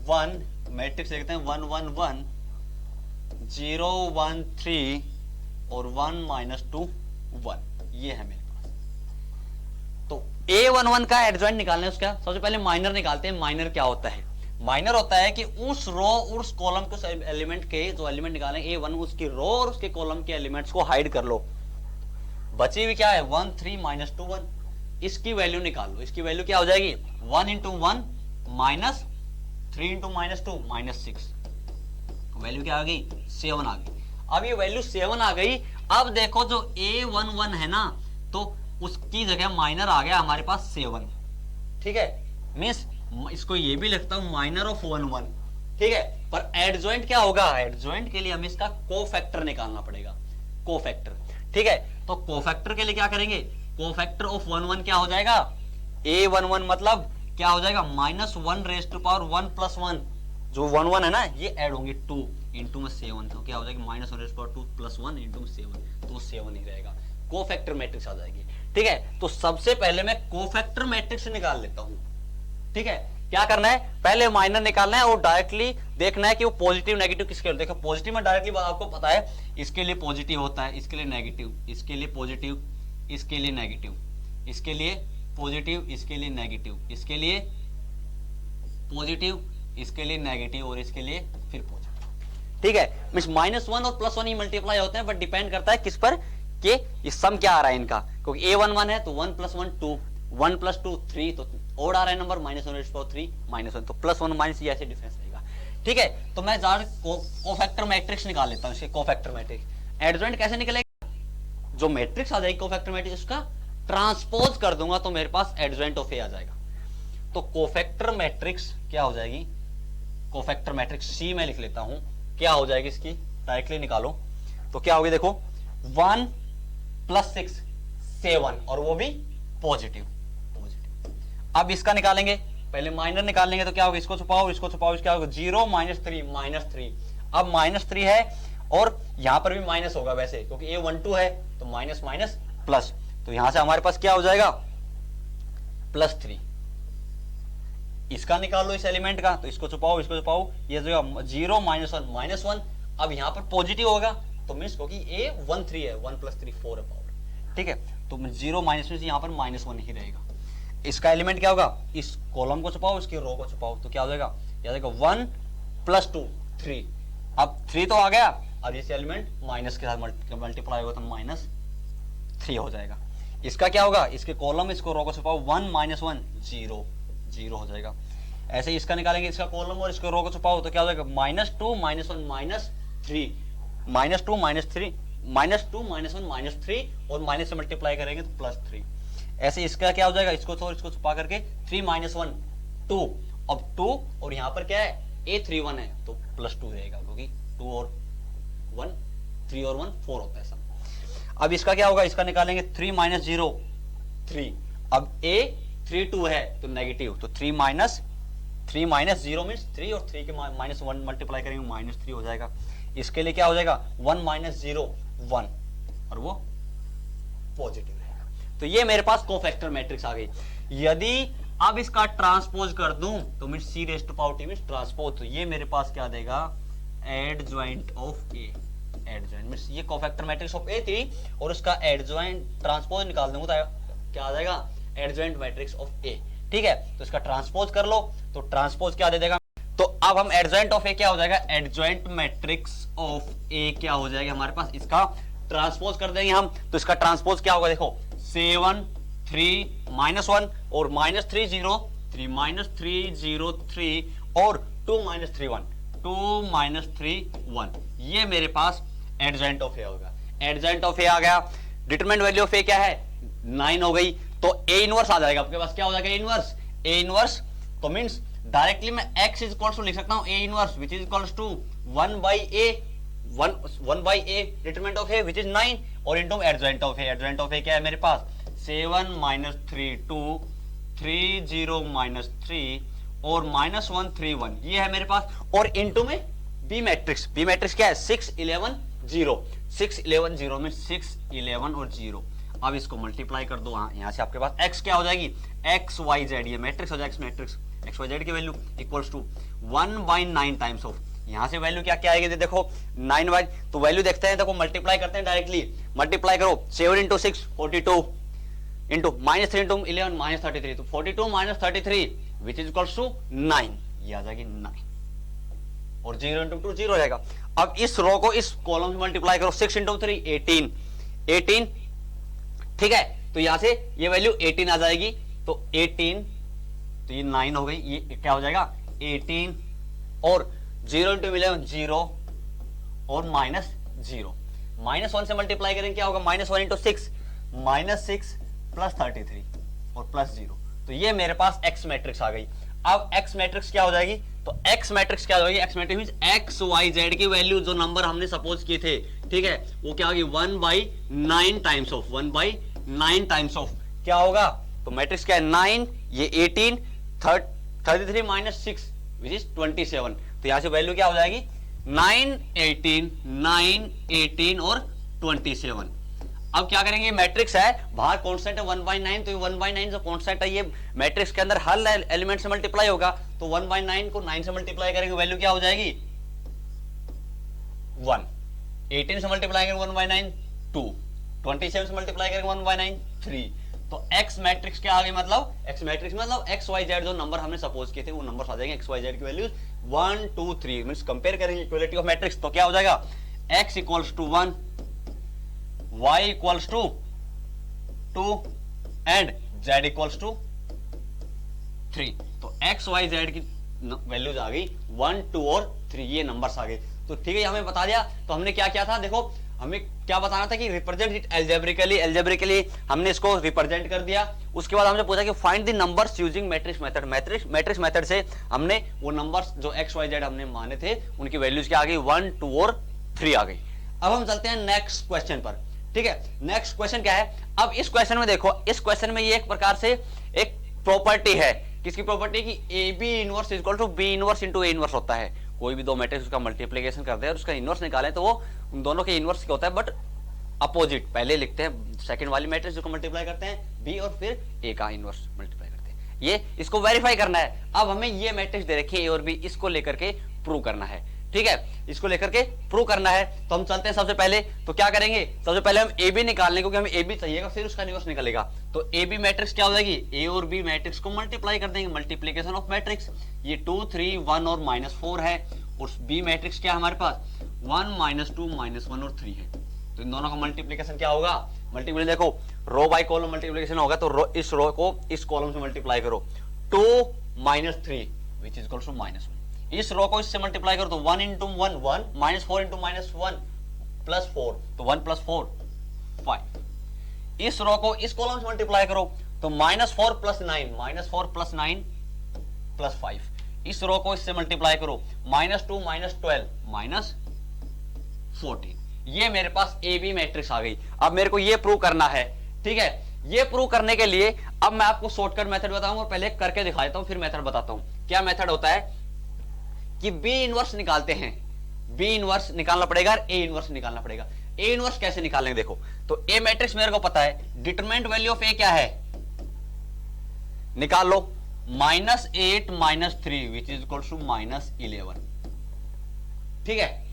1 मैट्रिक्स देखते हैं 1 1 1 0 1 3 और 1 -2 1, ये है मेरे पास। तो A11 का एडजॉइंट निकालना है उसका, सबसे पहले माइनर निकालते हैं। माइनर क्या होता है, माइनर होता है कि उस रो उस कॉलम के एलिमेंट के जो एलिमेंट निकालें A1 उसकी रो और उसके कॉलम के एलिमेंट्स को हाइड कर लो, बची हुई क्या है 1 3 -2 1, इसकी वैल्यू निकाल लो। इसकी वैल्यू क्या हो जाएगी 1 × 1 माइनस 3 × -2 -6, वैल्यू क्या आ गई 7 आ गई। अब ये वैल्यू 7 आ गई। अब देखो जो A11 है ना, तो उसकी जगह माइनर आ गया हमारे पास 7, ठीक है। मींस इसको ये भी लिखता हूं माइनर ऑफ 1 1, ठीक है। पर एडजॉइंट क्या होगा, एडजॉइंट के लिए हमें इसका कोफैक्टर निकालना पड़ेगा, कोफैक्टर, ठीक है। तो कोफैक्टर के लिए क्या करेंगे, कोफैक्टर ऑफ 1 1 क्या हो जाएगा A11 मतलब क्या हो जाएगा -1 + 1 जो 1 1 है ना ये ऐड होंगे 2 इंटू में 7, तो क्या हो जाएगा -1 + 1 इंटू 7, तो 7 ही रहेगा। कोफैक्टर मैट्रिक्स आ जाएगी, ठीक है। तो सबसे पहले मैं कोफैक्टर मैट्रिक्स निकाल लेता हूं, ठीक है। क्या करना है, पहले माइनर निकालना है और डायरेक्टली देखना है कि वो पॉजिटिव नेगेटिव किसके लिए। देखो पॉजिटिव में डायरेक्टली आपको पता है इसके लिए पॉजिटिव होता है, इसके लिए नेगेटिव, इसके लिए पॉजिटिव, इसके लिए नेगेटिव, इसके लिए पॉजिटिव, इसके लिए नेगेटिव, इसके लिए पॉजिटिव, इसके लिए नेगेटिव और इसके लिए फिर पॉजिटिव, ठीक है। मींस -1 और +1 ही मल्टीप्लाई होते हैं, बट डिपेंड करता है किस पर कि ये सम क्या आ रहा है इनका, क्योंकि A11 है तो 1 + 1 2 1 + 2 3, तो और आ रहा है नंबर -1/3 -1, तो +1 माइनस ये ऐसे डिफरेंस रहेगा, ठीक है। तो मैं कोफैक्टर मैट्रिक्स निकाल लेता हूं, इसके कोफैक्टर मैट्रिक्स। एडजॉइंट कैसे निकलेगा, जो मैट्रिक्स आ जाएगी कोफैक्टर मैट्रिक्स उसका ट्रांसपोज कर दूंगा तो मेरे पास एडजॉइंट ऑफ ए आ जाएगा। तो कोफैक्टर मैट्रिक्स क्या हो जाएगी, कोफैक्टर मैट्रिक्स C में लिख लेता हूं, क्या हो जाएगी इसकी डायरेक्टली निकालो, तो क्या होगी देखो 1 + 6 7 और वो भी पॉजिटिव। अब इसका निकालेंगे, पहले माइनर निकालेंगे, तो क्या होगा इसको छुपाओ, इसको छुपाओ, क्या होगा 0 -3 -3। अब -3 है और यहां पर भी माइनस होगा वैसे, क्योंकि A12 है तो माइनस माइनस प्लस, तो यहां से हमारे पास क्या हो जाएगा +3। इसका निकाल लो इस एलिमेंट का, तो इसको छुपाओ, इसको छुपाओ, ये जो 0 -1 -1। अब यहां पर पॉजिटिव होगा तो मींस क्योंकि A13 है 1 + 3 4 है पावर, ठीक है। तो 0 माइनस में यहां पर -1 ही रहेगा। इसका एलिमेंट क्या होगा, इस कॉलम को छुपाओ, इसकी रो को छुपाओ, तो क्या हो जाएगा 1 + 2 3। अब 3 तो आ गया, अब इस एलिमेंट माइनस के साथ मल्टीप्लाई होगा तो -3 हो जाएगा। इसका क्या होगा, इसके कॉलम इसको रो को छुपाओ 1 - 1 0 0 हो जाएगा। ऐसे ही इसका निकालेंगे, इसका कॉलम और इसको रो को छुपाओ तो क्या हो जाएगा -2 - 1 -3 -2 - 1 -3 और माइनस से मल्टीप्लाई करेंगे तो +3। ऐसे इसका क्या हो जाएगा, इसको तो इसको छुपा करके 3 - 1 2, अब 2 और यहाँ पर क्या है A31 है तो +2 रहेगा, क्योंकि 2 और 1 3 और 1 4 होता है सब। अब इसका क्या होगा, इसका निकालेंगे 3 - 0 3, अब A32 है तो नेगेटिव, तो 3 - 0 मीन्स 3 और 3 के -1 मल्टीप्लाई करेंगे -3 हो जाएगा। इसके लिए क्या हो जाएगा 1 - 0 1 और वो पॉजिटिव रहेगा। तो ये मेरे पास कोफैक्टर मैट्रिक्स आ गई। यदि अब इसका ट्रांसपोज कर दूं तो मीन्स C⁻T मीन्स ट्रांसपोज, तो ये मेरे पास क्या देगा adjoint of A। Adjoint means ये कोफैक्टर मैट्रिक्स ऑफ A थी और उसका एडजॉइंट ट्रांसपोज निकाल दूंगा तो क्या आ जाएगा एडजॉइंट मैट्रिक्स ऑफ A। ठीक है, तो इसका ट्रांसपोज कर लो तो ट्रांसपोज क्या दे देगा, तो अब हम एडजॉइंट ऑफ A क्या हो जाएगा, एडजॉइंट मैट्रिक्स ऑफ A क्या हो जाएगा हमारे पास, इसका ट्रांसपोज कर देंगे हम। तो इसका ट्रांसपोज क्या होगा, देखो 7 3 - 1 और -3 0 3 -3 0 3 और 2 - 3 1 2 - 3 1, ये मेरे पास एडजॉइंट ऑफ A होगा। एडजॉइंट ऑफ A आ गया। डिटरमिनेंट वैल्यू ऑफ A क्या है 9 हो गई, तो A इनवर्स आ जाएगा आपके पास। क्या हो जाएगा A इनवर्स, तो मींस डायरेक्टली मैं x इज इक्वल्स टू लिख सकता हूं A inverse which is equals to 1 by A determinant of A which is 9 और into adjoint of A। Adjoint of A क्या है मेरे पास 7 - 3 2 3 0 - 3 और -1 3 1, ये है मेरे पास। और इनटू में B मैट्रिक्स क्या है 6 11 0 6 11 0 में 6 11 और 0। अब इसको मल्टीप्लाई कर दो, यहाँ से आपके पास x क्या हो जाएगी XYZ, ये मैट्रिक्स हो जाएगा मैट्रिक्स XYZ की value equals to 1/9 times of, यहाँ से वैल्यू क्या आएगी देखो 9 तो वैल्यू देखते हैं, देखो मल्टीप्लाई करते हैं डायरेक्टली, मल्टीप्लाई करो 7 × 6 42 इंटू -3 × 11 -33, तो 42 - 33 विच इज इक्वल्स टू 9, ये आ जाएगी 9 और 0 × 2 0 हो जाएगा। अब इस रो को इस कॉलम से मल्टीप्लाई करो 6 × 3 18, ठीक है, तो यहां से ये वैल्यू 18 आ जाएगी, तो 18 तो ये 9 हो गई, ये क्या हो जाएगा 18 और 0 × 11 0 और -0 -1 से मल्टीप्लाई करेंगे क्या होगा -1 × 6 -6 + 33 और +0, तो ये मेरे पास x मैट्रिक्स आ गई। अब x मैट्रिक्स क्या हो जाएगी, तो x मैट्रिक्स क्या हो जाएगी, x matrix x y z की वैल्यू जो नंबर हमने सपोज किए थे, ठीक है, वो क्या होगी 1/9 टाइम्स ऑफ 1/9 टाइम्स ऑफ क्या होगा, तो मैट्रिक्स क्या है 9, ये 18 33 - 6 विच इज 27, तो यहां से वैल्यू क्या हो जाएगी 9 18 और 27। अब क्या करेंगे, मैट्रिक्स है बाहर कांस्टेंट है 1/9, तो 1/9 जो कांस्टेंट है ये मैट्रिक्स के अंदर हर एलिमेंट से मल्टीप्लाई होगा, तो 1/9 को 9 से मल्टीप्लाई करेंगे वैल्यू क्या हो जाएगी 1, 18 से मल्टीप्लाई करेंगे 1/9 2, 27 से मल्टीप्लाई करेंगे 1/9 3, तो x मैट्रिक्स क्या आ गई, मतलब x मैट्रिक्स मतलब x y z जो नंबर हमने सपोज किए थे वो नंबर आ जाएंगे x y z की वैल्यूज 1 2 3, मींस कंपेयर करेंगे इक्वालिटी ऑफ मैट्रिक्स, तो क्या हो जाएगा x equals to 1 y equals to 2 and z equals to 3, तो x y z की वैल्यूज आ गई 1 2 और 3, ये नंबर्स आ गए। तो ठीक है, हमें बता दिया। तो हमने क्या किया था, देखो हमें क्या बताना था कि रिप्रेजेंट इट एल्जेब्रिकली हमने इसको रिप्रेजेंट कर दिया। उसके बाद हमने पूछा कि find the numbers using matrix method. Matrix method से हमने वो नंबर्स जो एक्स वाई जेड हमने माने थे उनकी वैल्यूज क्या आ गई 1 2 और 3 आ गई। अब हम चलते हैं नेक्स्ट क्वेश्चन पर। ठीक है, नेक्स्ट क्वेश्चन क्या है, अब इस क्वेश्चन में देखो, इस क्वेश्चन में ये एक प्रकार से एक प्रॉपर्टी है, किसकी प्रॉपर्टी की A B inverse equal to B inverse into A inverse होता है। कोई भी दो मैट्रिक्स उसका मल्टीप्लिकेशन करते हैं और उसका इनवर्स निकालें तो वो उन दोनों के इनवर्स क्या होता है, बट अपोजिट पहले लिखते हैं, सेकंड वाली मैट्रिक्स को मल्टीप्लाई करते हैं बी और फिर ए का इनवर्स मल्टीप्लाई करते हैं। ये इसको वेरीफाई करना है। अब हमें ये मैट्रिक्स दे रखी है ए और बी, इसको लेकर के प्रूव करना है। ठीक है, इसको लेकर के प्रूव करना है। तो हम चलते हैं सबसे पहले, तो क्या करेंगे, सबसे पहले हम ए बी निकालने, क्योंकि हमें ए बी चाहिएगा, फिर उसका इनवर्स निकलेगा। तो ए बी मैट्रिक्स क्या हो जाएगी, ए और बी मैट्रिक्स को मल्टीप्लाई कर देंगे, मल्टीप्लीकेशन ऑफ मैट्रिक्स। ये 2 3 1 और -4 है, और बी मैट्रिक्स क्या है हमारे पास 1 -2 -1 और 3 है। तो इन दोनों का मल्टीप्लीकेशन क्या होगा, मल्टीप्लाई देखो रो बाय कॉलम मल्टीप्लीकेशन होगा, तो इस रो को इस कॉलम से मल्टीप्लाई करो 2 - 3 विच इज इक्वल टू -1। इस रो को इससे मल्टीप्लाई करो तो 1 × 1 1 -4 × -1 +4 तो 1 + 4 5। इस रो को इस कॉलम से मल्टीप्लाई करो तो -4 + 9 -4 + 9 +5। इस रो को इससे मल्टीप्लाई करो -2 -12 -14। ये मेरे पास ए बी मैट्रिक्स आ गई। अब मेरे को ये प्रूव करना है, ठीक है। ये प्रूव करने के लिए अब मैं आपको शॉर्टकट मेथड बताऊंगा और पहले करके दिखा देता हूं, फिर मेथड बताता हूं। क्या मेथड होता है कि बी इनवर्स निकालते हैं, बी इनवर्स निकालना पड़ेगा और ए इनवर्स निकालना पड़ेगा। ए इनवर्स कैसे निकालेंगे देखो, तो ए मैट्रिक्स मेरे को पता है, डिटरमिनेंट वैल्यू ऑफ ए क्या है निकाल लो, -8 -3 विच इज इक्वल टू -11। ठीक है।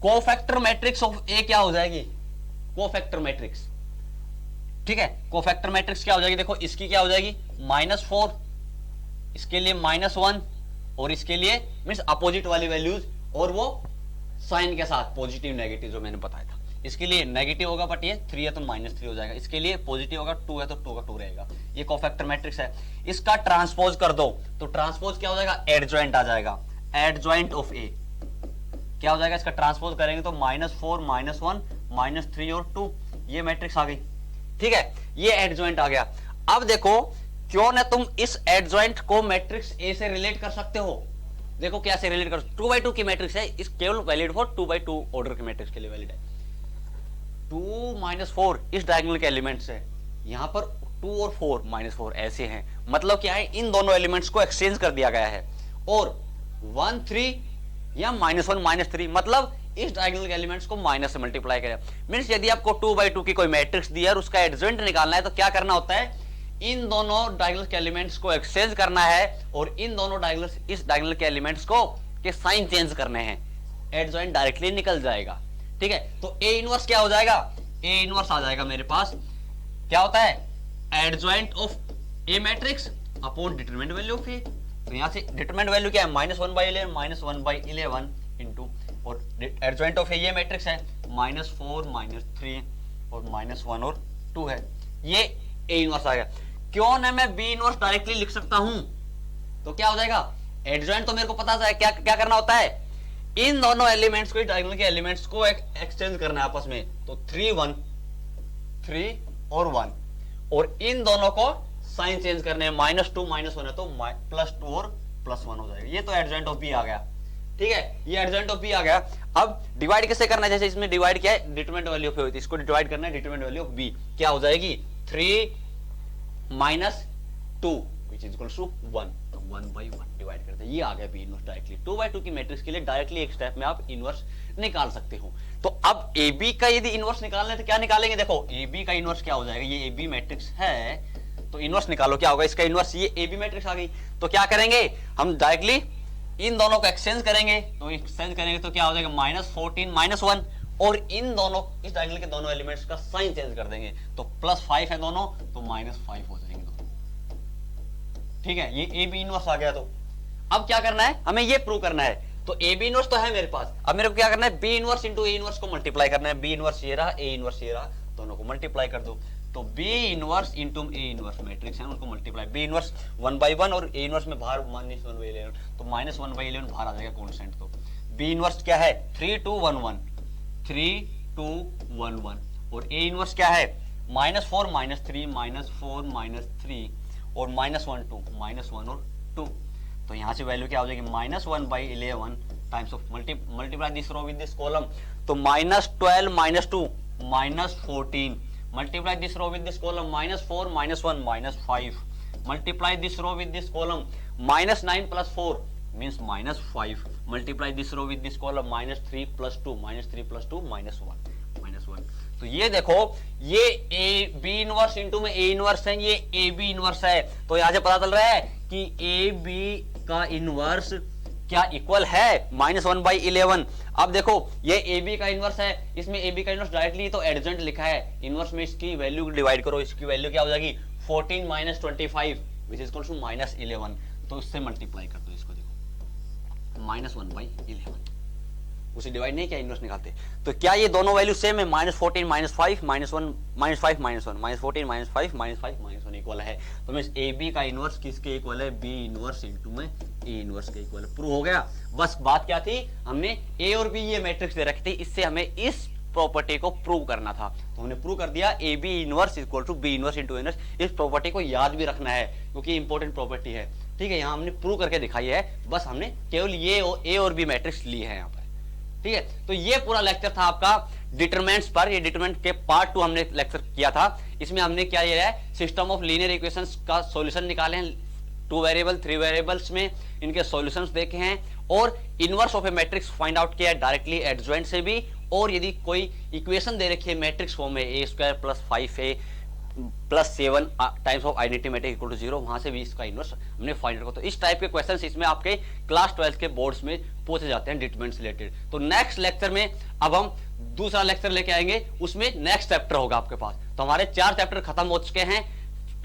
कोफैक्टर मैट्रिक्स ऑफ ए क्या हो जाएगी, कोफैक्टर मैट्रिक्स, ठीक है। कोफैक्टर मैट्रिक्स क्या हो जाएगी, देखो इसकी क्या हो जाएगी -4, इसके लिए -1 और इसके लिए मींस अपोजिट वाली वैल्यूज, और वो साइन के साथ पॉजिटिव नेगेटिव जो मैंने बताया था। इसके लिए नेगेटिव होगा बट ये 3 है तो -3 हो जाएगा, इसके लिए पॉजिटिव होगा 2 है तो 2 का 2 रहेगा। ये कोफैक्टर मैट्रिक्स है। इसका ट्रांसपोज कर दो तो ट्रांसपोज क्या हो जाएगा, एडजॉइंट आ जाएगा, एडजॉइंट ऑफ ए क्या हो जाएगा, इसका ट्रांसपोज करेंगे तो -4 -1 -3 और 2, ये मैट्रिक्स आ गई। ठीक है, ये एडजॉइंट आ गया। अब देखो क्यों ना तुम इस एडजॉइंट को मैट्रिक्स ए से रिलेट कर सकते हो। देखो क्या से रिलेट कर, 2/2 की मैट्रिक्स है, इस केवल वैलिड फॉर 2/2 ऑर्डर के मैट्रिक्स के लिए वैलिड है। 2 - 4 इस डायगोनल के एलिमेंट्स है, यहां पर 2 और 4 -4 ऐसे हैं, मतलब क्या है इन दोनों एलिमेंट्स को एक्सचेंज कर दिया गया है। और 1 3 या -1 -3 मतलब इस डायगोनल के एलिमेंट्स को माइनस से मल्टीप्लाई करें। मींस यदि आपको 2/2 की कोई मैट्रिक्स दी है और उसका एडजॉइंट निकालना है तो क्या करना होता है, इन दोनों डायगोनल के एलिमेंट्स को एक्सचेंज करना है और इन दोनों डायगोनल इस डायगोनल के एलिमेंट्स को के साइन चेंज करने हैं, एडजॉइंट डायरेक्टली निकल जाएगा। ठीक है, तो ए इनवर्स क्या हो जाएगा, ए इनवर्स आ जाएगा मेरे पास, क्या होता है adjoint of A matrix upon determinant value of A. तो यहां से डिटरमिनेंट वैल्यू क्या है -1/11 -1/11 इनटू, और एडजॉइंट ऑफ ए ये मैट्रिक्स है -4 -3 और -1 और 2 है, ये ए इनवर्स आ गया। क्यों ना मैं बी इनवर्स डायरेक्टली लिख सकता हूं, तो क्या हो जाएगा, एडजॉइंट तो मेरे को पता है, क्या करना होता है, इन दोनों एलिमेंट्स को डायगोनल के एलिमेंट्स को एक्सचेंज करना है आपस में। तो 3 1 3 और 1, और इन दोनों को साइन चेंज करने हैं, -2 -1 है तो +2 और +1 हो जाएगा। ये तो एडजॉइंट ऑफ बी आ गया। ठीक है, ये एडजॉइंट ऑफ बी आ गया। अब डिवाइड कैसे करना है, जैसे इसमें डिवाइड क्या है, डिटरमिनेंट वैल्यू ऑफ ए होती है, इसको डिवाइड करना है डिटरमिनेंट वैल्यू ऑफ बी, क्या हो जाएगी 3 - 2 which is equals to 1, तो 1/1 डिवाइड करते हैं, ये आ गया बी इनवर्स डायरेक्टली। 2/2 की मैट्रिक्स के लिए डायरेक्टली एक स्टेप में आप इनवर्स निकाल सकते हो। तो अब ए बी का यदि इनवर्स निकालना है तो क्या निकालेंगे, देखो ए बी का इनवर्स क्या हो जाएगा, ये ए बी मैट्रिक्स है तो इनवर्स निकालो, क्या होगा इसका इनवर्स, ये ए बी मैट्रिक्स आ गई। तो क्या करेंगे हम डायरेक्टली इन दोनों को एक्सचेंज करेंगे, तो एक्सचेंज करेंगे तो क्या हो जाएगा -14 -1, और इन दोनों इस डायगोनल के दोनों एलिमेंट्स का साइन चेंज कर देंगे, तो +5 है दोनों तो -5 हो जाएंगे दोनों। ठीक है, ये ए बी इनवर्स आ गया। तो अब क्या करना है, हमें ये प्रूव करना है। तो ए बी इनवर्स तो है मेरे पास, अब मेरे को क्या करना है, B inverse into A inverse को मल्टीप्लाई करना है। बी इनवर्स ये रहा, ए इनवर्स ये रहा, दोनों को मल्टीप्लाई कर दो। तो B inverse into A inverse matrix है, उनको मल्टीप्लाई, बी इनवर्स 1/1 और ए इनवर्स में बाहर -1/11, तो -1/11 बाहर आ जाएगा कांस्टेंट। तो बी इनवर्स क्या है 3 2 1 1 3 2 1 1, और ए इनवर्स क्या है -4 -3 -4 -3 और -1 2 -1 और 2। तो यहां से वैल्यू क्या हो जाएगी -1/11 times of multiply this row with this column, तो -12 -2 -14, multiply this row with this column -4 -1 -5, multiply this row with this column -9 + 4 means -5, multiply this row with this column -3 + 2 -3 + 2 -1। तो ये देखो, ये ए बी इनवर्स इंटू में ए इनवर्स है, ये ए बी इनवर्स है। तो यहां से पता चल रहा है कि ए बी का इनवर्स क्या इक्वल है -1/11। अब देखो ये ए बी का इनवर्स है, इसमें ए बी का इनवर्स डायरेक्टली तो एडजॉइंट लिखा है, इनवर्स में इसकी वैल्यू डिवाइड करो, इसकी वैल्यू क्या हो जाएगी 14 - 25 विच इज इक्वल टू -11, तो इससे मल्टीप्लाई कर दो इसको, देखो -1/11 उसे डिवाइड नहीं किया, इनवर्स निकालते। तो क्या ये दोनों वैल्यू सेम है? -14 -5 -1 -5 -1 -14 -5 -5 -1 इक्वल है। तो मैं ए बी का इनवर्स किसके इक्वल है? बी इनवर्स इंटू में ए इनवर्स के इक्वल है। प्रूव हो गया। बस बात क्या थी, हमने ए और बी ये मैट्रिक्स दे रखी थी, इससे हमें इस प्रॉपर्टी को प्रूव करना था, तो हमने प्रूव कर दिया। A B inverse equal to B inverse into inverse. इस प्रॉपर्टी को याद भी रखना है क्योंकि इंपॉर्टेंट प्रॉपर्टी है, ठीक है। यहाँ हमने प्रूव करके दिखाई है, बस हमने केवल ये ए और बी मैट्रिक्स ली है यहाँ पर, ठीक है। तो ये पूरा लेक्चर था आपका डिटरमिनेंट्स पर। ये डिटरमिनेंट के पार्ट 2 हमने लेक्चर किया था। इसमें हमने क्या लिया है? सिस्टम ऑफ लीनियर इक्वेशंस का सॉल्यूशन निकाले हैं, 2 वेरिएबल 3 वेरिएबल्स में इनके सॉल्यूशंस देखे हैं, और inverse of A matrix find out किया है डायरेक्टली एडजॉइंट से भी। और यदि कोई इक्वेशन दे रखी है मैट्रिक्स फॉर्म में a² + 5a + 7 times of identity matrix equal to 0, वहां से भी इसका इनवर्स हमने फाइंड आउट किया। तो इस टाइप के क्वेश्चंस इसमें आपके क्लास 12 के बोर्ड्स में पूछे जाते हैं डिटरमिनेंट्स रिलेटेड। तो नेक्स्ट लेक्चर में अब हम दूसरा लेक्चर लेके आएंगे, उसमें नेक्स्ट चैप्टर होगा आपके पास। तो हमारे 4 चैप्टर खत्म हो चुके हैं,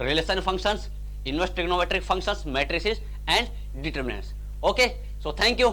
relation functions, inverse trigonometric functions, matrices and determinants. Okay, so thank you.